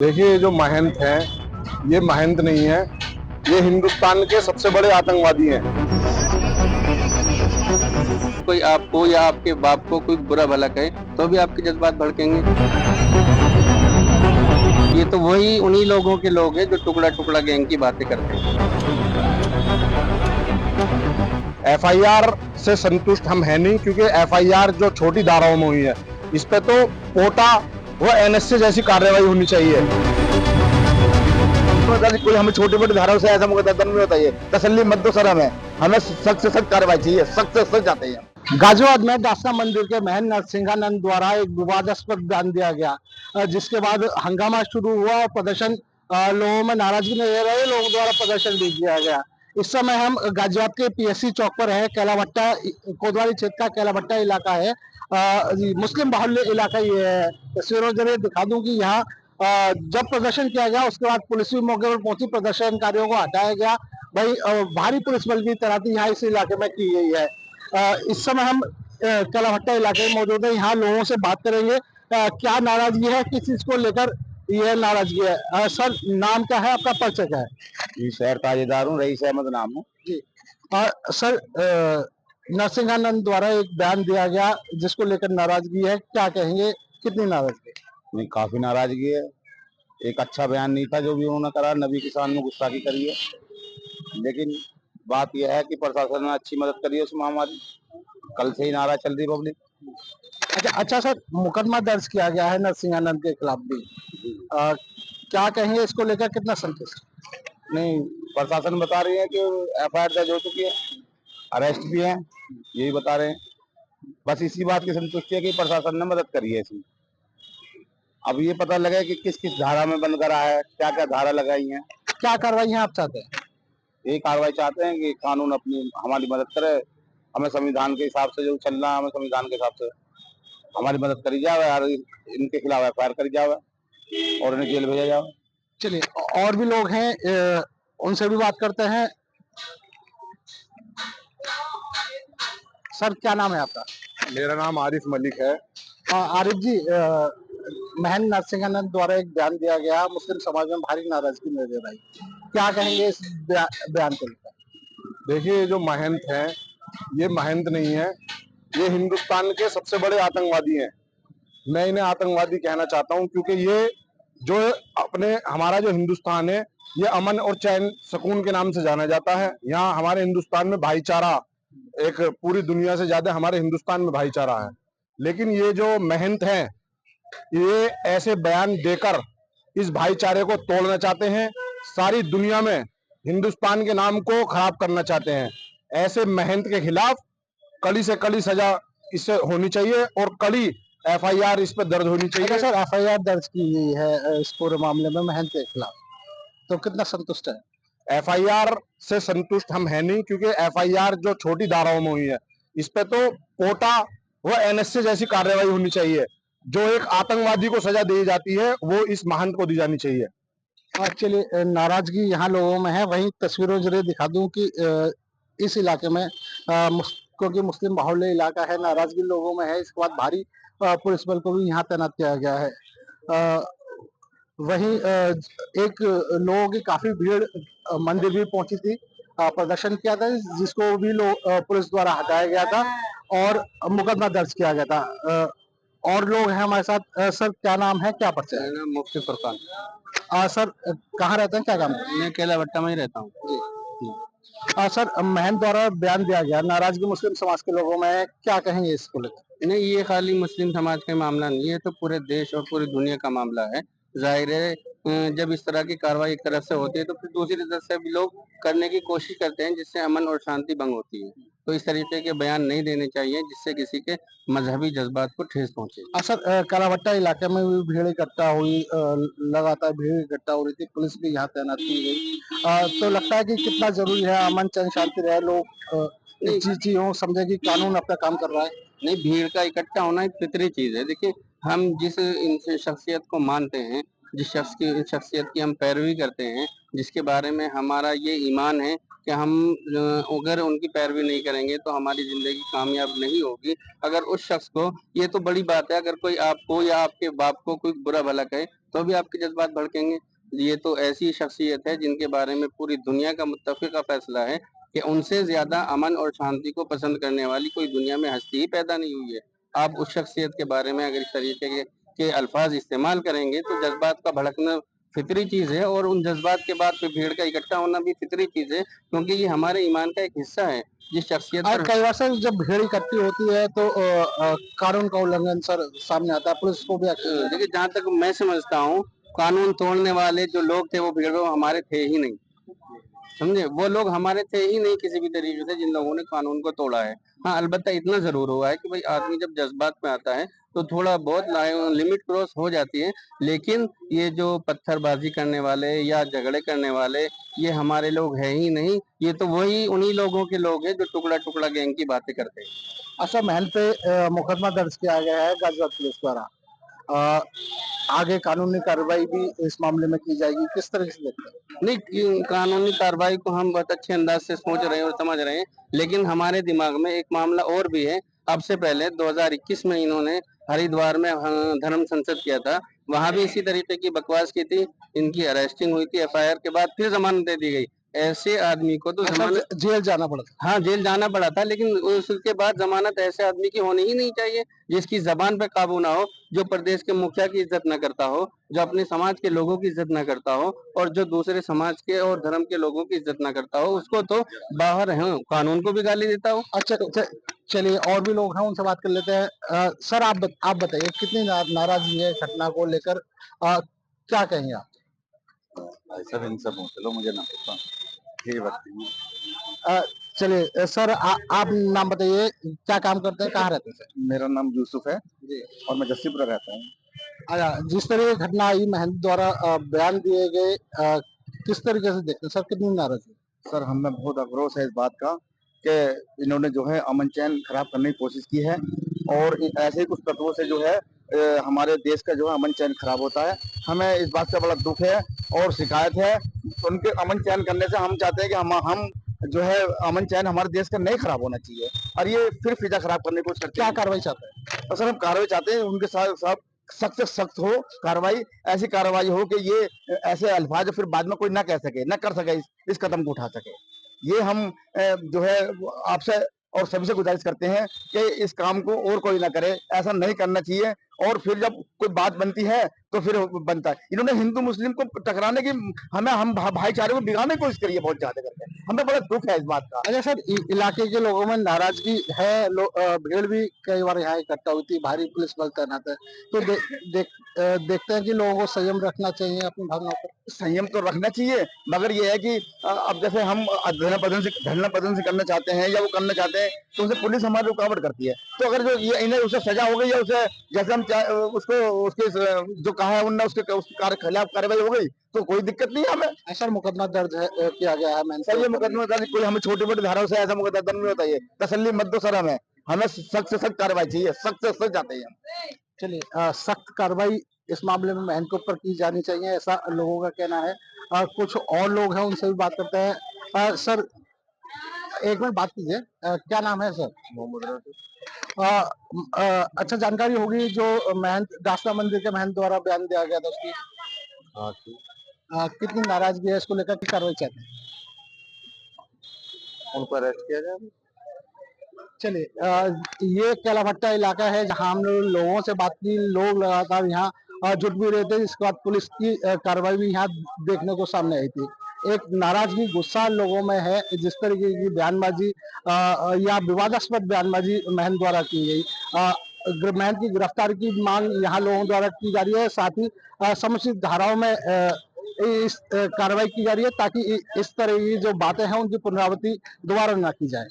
देखिए, ये जो महंत हैं, ये महंत नहीं है, ये हिंदुस्तान के सबसे बड़े आतंकवादी हैं। कोई आपको या आपके बाप को कोई बुरा भला कहे तो भी आपके जज्बात भड़केंगे। ये तो वही उन्हीं लोगों के लोग हैं जो टुकड़ा टुकड़ा गैंग की बातें करते हैं। एफआईआर से संतुष्ट हम है नहीं, क्योंकि एफआईआर जो छोटी धाराओं में हुई है, इस पे तो पोटा व एनएसए जैसी कार्रवाई होनी चाहिए। कोई हमें छोटी मोटी धाराओं से ऐसा मुकदमा नहीं होता है। तसल्ली मत दो सर, हमें सख्त से सख्त कार्रवाई चाहिए, सख्त से सख्त जाते हैं। गाजियाबाद में दासना मंदिर के महंत नरसिंहानंद द्वारा एक विवादास्पद बयान दिया गया, जिसके बाद हंगामा शुरू हुआ और प्रदर्शन, लोगों में नाराजगी नजर रहे, लोगों द्वारा प्रदर्शन भी किया गया। इस समय हम गाजियाबाद के पीएससी चौक पर है। कैलाभट्टा कोतवाली क्षेत्र का कैलाभट्टा इलाका है, मुस्लिम बाहुल्य इलाका ये है। तस्वीरों जरिए दिखा दूं कि यहाँ जब प्रदर्शन किया गया उसके बाद पुलिस भी मौके पर पहुंची, प्रदर्शनकारियों को हटाया गया। भाई भारी पुलिस बल की तैनाती यहाँ इस इलाके में की गई है। इस समय हम कैलाभट्टा इलाके में मौजूद है, यहाँ लोगों से बात करेंगे क्या नाराजगी है, किस चीज को लेकर यह नाराजगी है। सर, नाम क्या है आपका, परिचय क्या है? जी, शहर ताजेदार हूँ, रईस अहमद नाम हूँ जी। सर, नरसिंहानंद द्वारा एक बयान दिया गया जिसको लेकर नाराजगी है, क्या कहेंगे, कितनी नाराजगी? नहीं, काफी नाराजगी है। एक अच्छा बयान नहीं था जो भी उन्होंने करा, नबी के सामने गुस्ताखी करी है। लेकिन बात यह है कि प्रशासन ने अच्छी मदद करी है उस महामारी। कल से ही नारा चल रही पब्लिक। अच्छा सर, मुकदमा दर्ज किया गया है नरसिंहानंद के खिलाफ भी, क्या कहेंगे इसको लेकर, कितना संतुष्ट? नहीं, प्रशासन बता रही है कि एफआईआर दर्ज हो चुकी है, अरेस्ट भी है, यही बता रहे हैं। बस इसी बात की संतुष्टि है कि प्रशासन ने मदद करी है इसमें। अब ये पता लगे कि किस किस धारा में बंद करा है, क्या क्या धारा लगाई है। क्या कार्रवाई आप चाहते हैं? यही कार्रवाई चाहते हैं कि कानून अपनी हमारी मदद करे, हमें संविधान के हिसाब से जो चल रहा है, हमें संविधान के हिसाब से हमारी मदद करी जाए और इनके खिलाफ एफआईआर करी जाए और इन्हें जेल भेजा जाए। चलिए, और भी लोग हैं, उनसे भी बात करते हैं। सर, क्या नाम है आपका? मेरा नाम आरिफ मलिक है। आरिफ जी, महंत नरसिंहानंद द्वारा एक बयान दिया गया, मुस्लिम समाज में भारी नाराजगी नजर आई, क्या कहेंगे इस बयान को लेकर? देखिए, ये जो महंत हैं, ये महंत नहीं है, ये हिंदुस्तान के सबसे बड़े आतंकवादी हैं। मैं इन्हें आतंकवादी कहना चाहता हूं, क्योंकि ये जो अपने हमारा जो हिंदुस्तान है, ये अमन और चैन सुकून के नाम से जाना जाता है। यहाँ हमारे हिंदुस्तान में भाईचारा, एक पूरी दुनिया से ज्यादा हमारे हिंदुस्तान में भाईचारा है। लेकिन ये जो महंत हैं, ये ऐसे बयान देकर इस भाईचारे को तोड़ना चाहते हैं, सारी दुनिया में हिंदुस्तान के नाम को खराब करना चाहते हैं। ऐसे महंत के खिलाफ कड़ी से कड़ी सजा इससे होनी चाहिए और कड़ी एफआईआर इस पर दर्ज होनी चाहिए। अच्छा सर, एफआईआर दर्ज की गई है इस पूरे मामले में महंत के खिलाफ, तो कितना संतुष्ट है? एफआईआर से संतुष्ट हम है नहीं, क्योंकि एफआईआर जो छोटी धाराओं में हुई है, इस पे तो पोटा व एनएसए जैसी कार्रवाई होनी चाहिए। जो एक आतंकवादी को सजा दी जाती है, वो इस महंत को दी जानी चाहिए। चलिए, नाराजगी यहाँ लोगों में है। वहीं तस्वीरों जरिए दिखा दूं कि इस इलाके में, क्योंकि मुस्लिम बाहुल्य इलाका है, नाराजगी लोगों में है। इसके बाद भारी पुलिस बल को भी यहाँ तैनात किया गया है। वहीं एक लोगों की काफी भीड़ मंदिर भी पहुंची थी, प्रदर्शन किया था, जिसको भी लोग पुलिस द्वारा हटाया गया था और मुकदमा दर्ज किया गया था। और लोग हैं हमारे साथ। सर, क्या नाम है, क्या परिचय है? मेरा नाम मुफ्ती फुरकान। सर, कहाँ रहते हैं, क्या काम करते हैं? मैं कैलाभट्टा में ही रहता हूँ। जी। सर, महंत द्वारा बयान दिया गया, नाराजगी मुस्लिम समाज के लोगों में है, क्या कहेंगे इसको लेकर? नहीं, ये खाली मुस्लिम समाज का मामला नहीं है, तो पूरे देश और पूरी दुनिया का मामला है। जाहिर है, जब इस तरह की कार्रवाई एक तरफ से होती है तो फिर दूसरी तरफ से भी लोग करने की कोशिश करते हैं, जिससे अमन और शांति भंग होती है। तो इस तरीके के बयान नहीं देने चाहिए जिससे किसी के मजहबी जज्बात को ठेस पहुंचे। सर, कैलाभट्टा इलाके में भी भीड़ इकट्ठा हुई, लगातार भीड़ इकट्ठा हो रही थी, पुलिस भी यहाँ तैनात की गई। तो लगता है कि कितना जरूरी है अमन चैन शांति रहे, लोग इस चीजों समझे कि कानून अपना काम कर रहा है। नहीं, भीड़ का इकट्ठा होना एक फितरी चीज है। देखिए, हम जिस शख्सियत को मानते हैं, जिस शख्सियत की हम पैरवी करते हैं, जिसके बारे में हमारा ये ईमान है कि हम अगर उनकी पैरवी नहीं करेंगे तो हमारी जिंदगी कामयाब नहीं होगी। अगर उस शख्स को, ये तो बड़ी बात है, अगर कोई आपको या आपके बाप को कोई बुरा भला कहे तो भी आपके जज्बात भड़केंगे। ये तो ऐसी शख्सियत है जिनके बारे में पूरी दुनिया का मुत्तफ़िक़ा फैसला है कि उनसे ज्यादा अमन और शांति को पसंद करने वाली कोई दुनिया में हस्ती ही पैदा नहीं हुई है। आप उस शख्सियत के बारे में अगर इस तरीके के अल्फाज इस्तेमाल करेंगे तो जज्बात का भड़कना फितरी चीज है, और उन जज्बात के बाद फिर भीड़ का इकट्ठा होना भी फितरी चीज है, क्योंकि ये हमारे ईमान का एक हिस्सा है। जिस शख्सियत और पर कई बार सर जब भीड़ इकट्ठी होती है तो कानून का उल्लंघन सर सामने आता है, पुलिस को भी एक्शन लेती देखिए, जहाँ तक मैं समझता हूँ, कानून तोड़ने वाले जो लोग थे वो भीड़ में हमारे थे ही नहीं। समझे, वो लोग हमारे थे ही नहीं किसी भी तरीके से जिन लोगों ने कानून को तोड़ा है। हाँ, अलबत्ता इतना जरूर हुआ है कि भाई आदमी जब जज्बात में आता है तो थोड़ा बहुत लिमिट क्रॉस हो जाती है, लेकिन ये जो पत्थरबाजी करने वाले या झगड़े करने वाले, ये हमारे लोग हैं ही नहीं। ये तो वही उन्हीं लोगों के लोग हैं जो टुकड़ा टुकड़ा गैंग की बातें करते हैं। है। अच्छा, महल पे मुकदमा दर्ज किया गया है गाजियाबाद पुलिस द्वारा। अ, आगे कानूनी कार्रवाई भी इस मामले में की जाएगी, किस तरह से देखते हैं? नहीं, कानूनी कार्रवाई को हम बहुत अच्छे अंदाज से सोच रहे हैं और समझ रहे हैं, लेकिन हमारे दिमाग में एक मामला और भी है। अब से पहले 2021 में इन्होंने हरिद्वार में धर्म संसद किया था, वहां भी इसी तरीके की बकवास की थी। इनकी अरेस्टिंग हुई थी, एफआईआर के बाद फिर जमानत दे दी गई। ऐसे आदमी को तो अच्छा, जमानत, जेल जाना पड़ा था। हाँ, जेल जाना पड़ा था, लेकिन उसके बाद जमानत ऐसे आदमी की होनी ही नहीं चाहिए जिसकी जबान पे काबू ना हो, जो प्रदेश के मुखिया की इज्जत ना करता हो, जो अपने समाज के लोगों की इज्जत ना करता हो, और जो दूसरे समाज के और धर्म के लोगों की इज्जत ना करता हो, उसको तो बाहर कानून को भी गाली देता हो। अच्छा, चलिए और भी लोग हैं उनसे बात कर लेते हैं। सर आप बताइए कितनी नाराजगी है घटना को लेकर, क्या कहेंगे आप? भाई साहब इनसे पूछ लो, मुझे ना पता, ये बताइए। अ, चलिए सर आप नाम बताइए, क्या काम करते हैं, कहाँ रहते हैं सर? मेरा नाम यूसुफ है जी। और मैं जस्सीपुरा रहता हूँ। अच्छा, जिस तरह की घटना आई महंत द्वारा बयान दिए गए, किस तरीके से देखते हैं सर, कितनी नाराजगी? सर हमें बहुत आक्रोश है इस बात का कि इन्होंने जो है अमन चैन खराब करने की कोशिश की है, और ऐसे ही कुछ तत्वों से जो है हमारे देश का जो है अमन चैन खराब होता है। हमें इस बात का बड़ा दुख है और शिकायत है। उनके अमन चैन करने से हम चाहते हैं कि हम जो है अमन चैन हमारे देश का नहीं खराब होना चाहिए, और ये फिर फिजा खराब करने की कोशिश करते क्या हैं। कार्रवाई चाहते हैं? तो सर हम कार्रवाई चाहते हैं, उनके साथ साथ सख्त से सख्त हो कार्रवाई, ऐसी कार्रवाई हो कि ये ऐसे अल्फाज फिर बाद में कोई ना कह सके, ना कर सके, इस कदम को उठा सके। ये हम जो है आपसे और सभी से गुजारिश करते हैं कि इस काम को और कोई ना करे, ऐसा नहीं करना चाहिए। और फिर जब कोई बात बनती है तो फिर बनता है। इन्होंने हिंदू मुस्लिम को टकराने की, हम भाईचारे को बिगाड़ने की कोशिश करी है बहुत ज्यादा करके। हमें बड़ा दुख है इस बात का। अच्छा सर, इलाके के लोगों में नाराजगी है, भीड़ भी कई बार यहाँ इकट्ठा होती है, भारी पुलिस बल तैनात है, तो देखते हैं कि लोगों को संयम रखना चाहिए अपनी भावनाओं पर। संयम तो रखना चाहिए, मगर ये है कि अब जैसे हम धरना प्रदर्शन से करना चाहते हैं या वो करना चाहते हैं तो उसे पुलिस हमारी रुकावट करती है। तो अगर जो ये इन्हें उसे सजा हो गई या उसे जैसे हम उसको उसके जो कहा है उनने उसके खिलाफ कार्रवाई हो गई तो कोई दिक्कत नहीं है हमें। सर मुकदमा दर्ज किया गया है मैंने सर ये मुकदमा दर्ज, कोई हमें छोटी मोटी धाराओं से ऐसा मुकदमा दर्ज नहीं होता। ये तसल्ली मत दो सर, हमें सख्त से सख्त कार्रवाई चाहिए, सख्त से सख्त जाते हैं। चलिए, सख्त कार्रवाई इस मामले में महंत के ऊपर की जानी चाहिए, ऐसा लोगों का कहना है। कुछ और लोग हैं उनसे भी बात करते हैं। सर एक मिनट बात कीजिए, क्या नाम है सर? मोहम्मद रफी। अच्छा, जानकारी होगी जो महंत दासना मंदिर के महंत द्वारा बयान दिया गया था उसकी, हाँ, कितनी नाराजगी है इसको लेकर, की कार्रवाई चाहते हैं? उनको अरेस्ट किया जाए। चलिए, ये केलाभट्टा इलाका है जहां हम लोगों से बात की, लोग लगातार यहाँ जुट भी रहे थे। इसके बाद पुलिस की कार्रवाई भी यहाँ देखने को सामने आई थी। एक नाराजगी, गुस्सा लोगों में है जिस तरीके की बयानबाजी या विवादास्पद बयानबाजी महंत द्वारा की गई। महंत की गिरफ्तारी की मांग यहाँ लोगों द्वारा की जा रही है, साथ ही समुचित धाराओं में इस कार्रवाई की जा रही है ताकि इस तरह की जो बातें हैं उनकी पुनरावृत्ति दोबारा न की जाए।